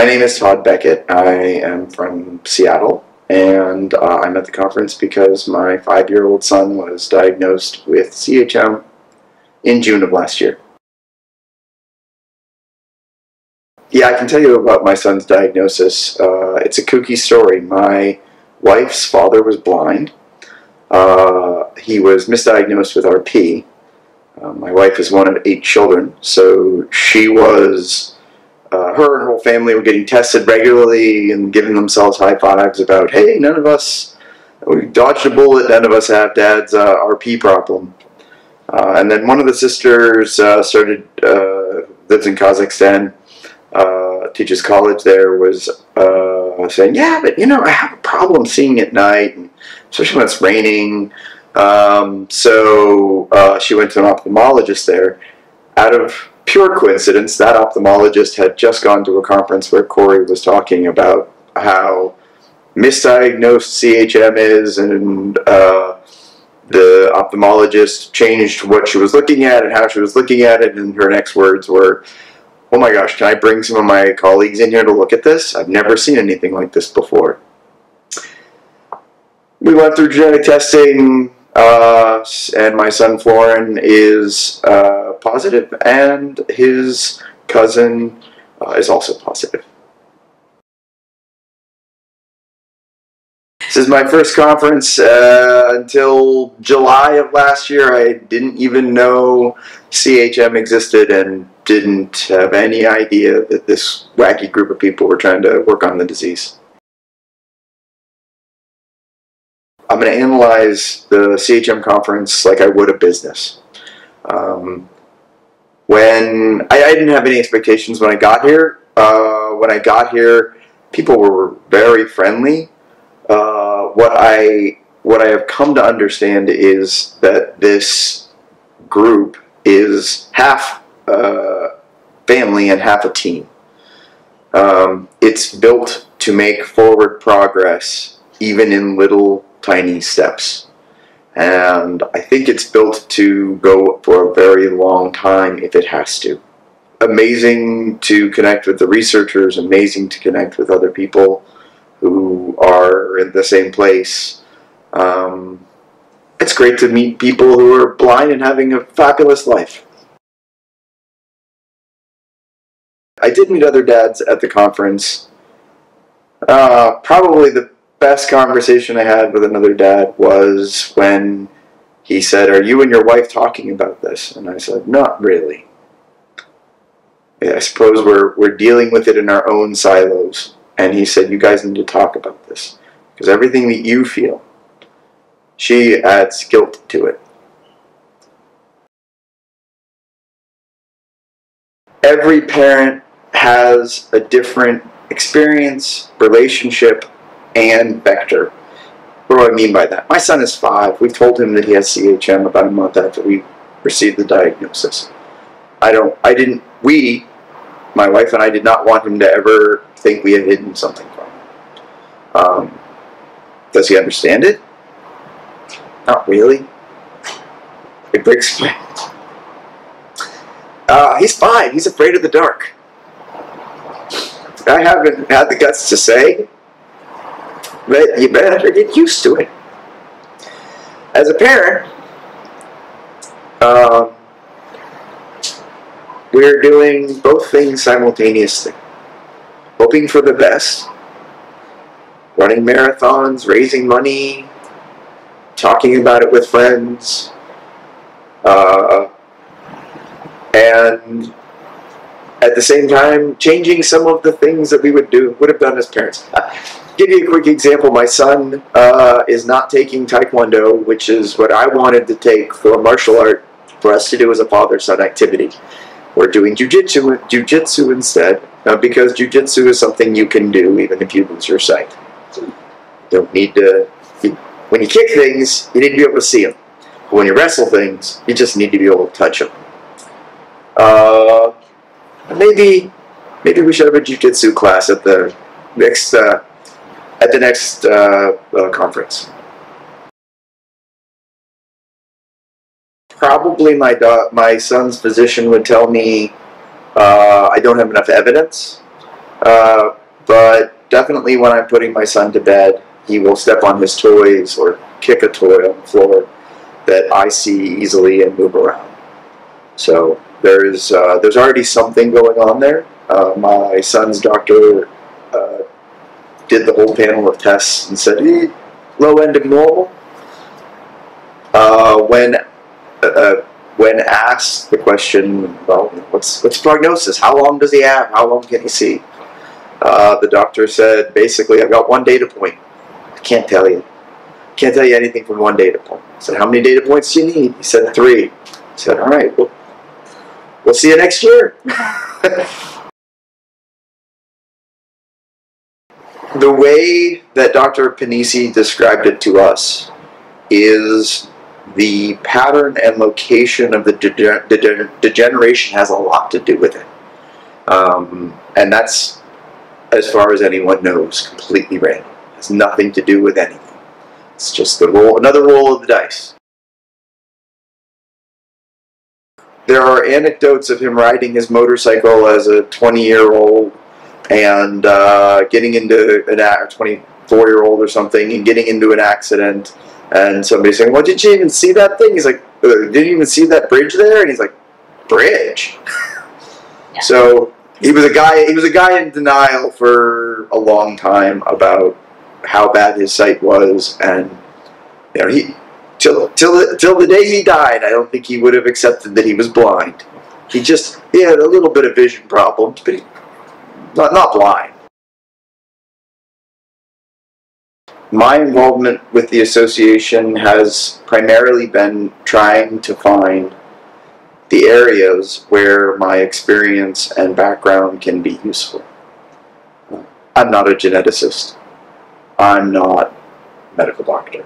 My name is Todd Beckett. I am from Seattle, and I'm at the conference because my 5-year-old son was diagnosed with CHM in June of last year. Yeah, I can tell you about my son's diagnosis. It's a kooky story. My wife's father was blind. He was misdiagnosed with RP. My wife is one of 8 children, so she was... her and her whole family were getting tested regularly and giving themselves high fives about, hey, none of us, we dodged a bullet, none of us have Dad's RP problem. And then one of the sisters lives in Kazakhstan, teaches college there, was saying, yeah, but I have a problem seeing at night, and especially when it's raining. So she went to an ophthalmologist there. Out of pure coincidence, that ophthalmologist had just gone to a conference where Corey was talking about how misdiagnosed CHM is, and the ophthalmologist changed what she was looking at and how she was looking at it, and her next words were, oh my gosh, can I bring some of my colleagues in here to look at this? I've never seen anything like this before. We went through genetic testing, and my son Florin is positive, and his cousin is also positive. This is my first conference. Until July of last year, I didn't even know CHM existed and didn't have any idea that this wacky group of people were trying to work on the disease. I'm going to analyze the CHM conference like I would a business. When I didn't have any expectations when I got here. When I got here, people were very friendly. What I have come to understand is that this group is half family and half a team. It's built to make forward progress, even in little tiny steps. And I think it's built to go for a very long time if it has to. Amazing to connect with the researchers, amazing to connect with other people who are in the same place. It's great to meet people who are blind and having a fabulous life. I did meet other dads at the conference. Probably the best conversation I had with another dad was when he said, are you and your wife talking about this? And I said, not really. I suppose we're dealing with it in our own silos. And he said, you guys need to talk about this, because everything that you feel, she adds guilt to it. Every parent has a different experience, relationship, and vector. What do I mean by that? My son is 5. We've told him that he has CHM about a month after we received the diagnosis. My wife and I did not want him to ever think we had hidden something from him. Does he understand it? Not really. It breaks my... He's 5. He's afraid of the dark. I haven't had the guts to say, but you better get used to it. As a parent, we're doing both things simultaneously. Hoping for the best, running marathons, raising money, talking about it with friends, and at the same time changing some of the things that we would have done as parents. Give you a quick example. My son is not taking Taekwondo, which is what I wanted to take for martial art for us to do as a father-son activity. We're doing jujitsu instead, because jujitsu is something you can do even if you lose your sight. You don't need to. When you kick things, you need to be able to see them. But when you wrestle things, you just need to be able to touch them. Maybe we should have a jujitsu class at the next conference. Probably my son's physician would tell me I don't have enough evidence. But definitely when I'm putting my son to bed, he will step on his toys or kick a toy on the floor that I see easily and move around. So there's already something going on there. My son's doctor did the whole panel of tests and said, low end of normal. When asked the question, well, what's the prognosis? How long does he have? How long can he see? The doctor said, basically, I've got one data point. I can't tell you. Can't tell you anything from one data point. I said, how many data points do you need? He said, 3. I said, all right, well, we'll see you next year. The way that Dr. Panisi described it to us is the pattern and location of the degeneration has a lot to do with it. And that's, as far as anyone knows, completely random. It has nothing to do with anything. It's just the roll, another roll of the dice. There are anecdotes of him riding his motorcycle as a 20-year-old and getting into an 24-year-old or something and getting into an accident, and somebody saying, "Well, did you even see that thing?" He's like, "Did you even see that bridge there?" And he's like, "Bridge." Yeah. So he was a guy in denial for a long time about how bad his sight was, and you know, he till the day he died, I don't think he would have accepted that he was blind. He had a little bit of vision problems, but not blind. My involvement with the association has primarily been trying to find the areas where my experience and background can be useful. I'm not a geneticist. I'm not a medical doctor.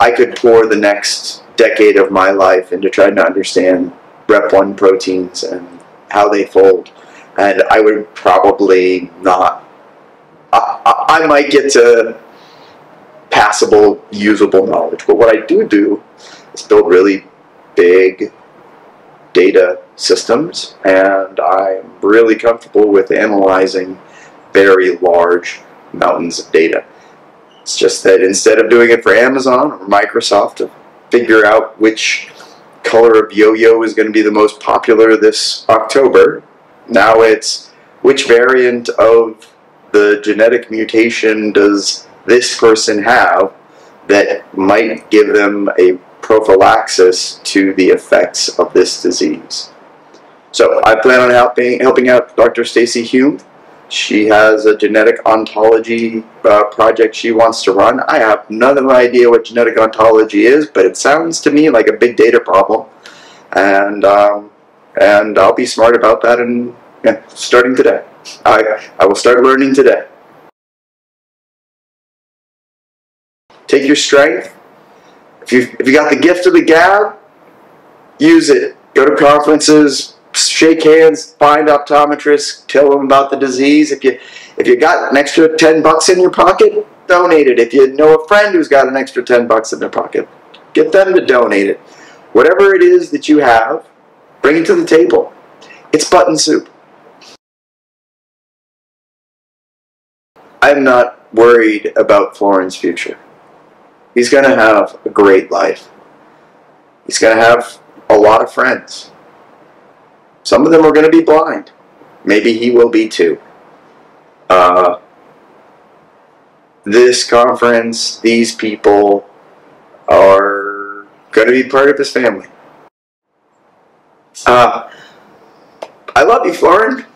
I could pour the next decade of my life into trying to understand Rep1 proteins and how they fold, and I would probably not. I might get to passable, usable knowledge, but what I do is build really big data systems, and I'm really comfortable with analyzing very large mountains of data. It's just that instead of doing it for Amazon or Microsoft to figure out which color of yo-yo is going to be the most popular this October, now it's which variant of the genetic mutation does this person have that might give them a prophylaxis to the effects of this disease. So I plan on helping out Dr. Stacy Hume. She has a genetic ontology project she wants to run. I have no idea what genetic ontology is, but it sounds to me like a big data problem, and I'll be smart about that. And starting today, I will start learning today. Take your strength. If you got the gift of the gab, use it. Go to conferences, shake hands, find optometrists, tell them about the disease. If you got an extra $10 in your pocket, donate it. If you know a friend who's got an extra $10 in their pocket, get them to donate it. Whatever it is that you have, bring it to the table. It's button soup. I'm not worried about Florin's future. He's going to have a great life. He's going to have a lot of friends. Some of them are going to be blind. Maybe he will be too. This conference, these people are going to be part of his family. I love you, Florin.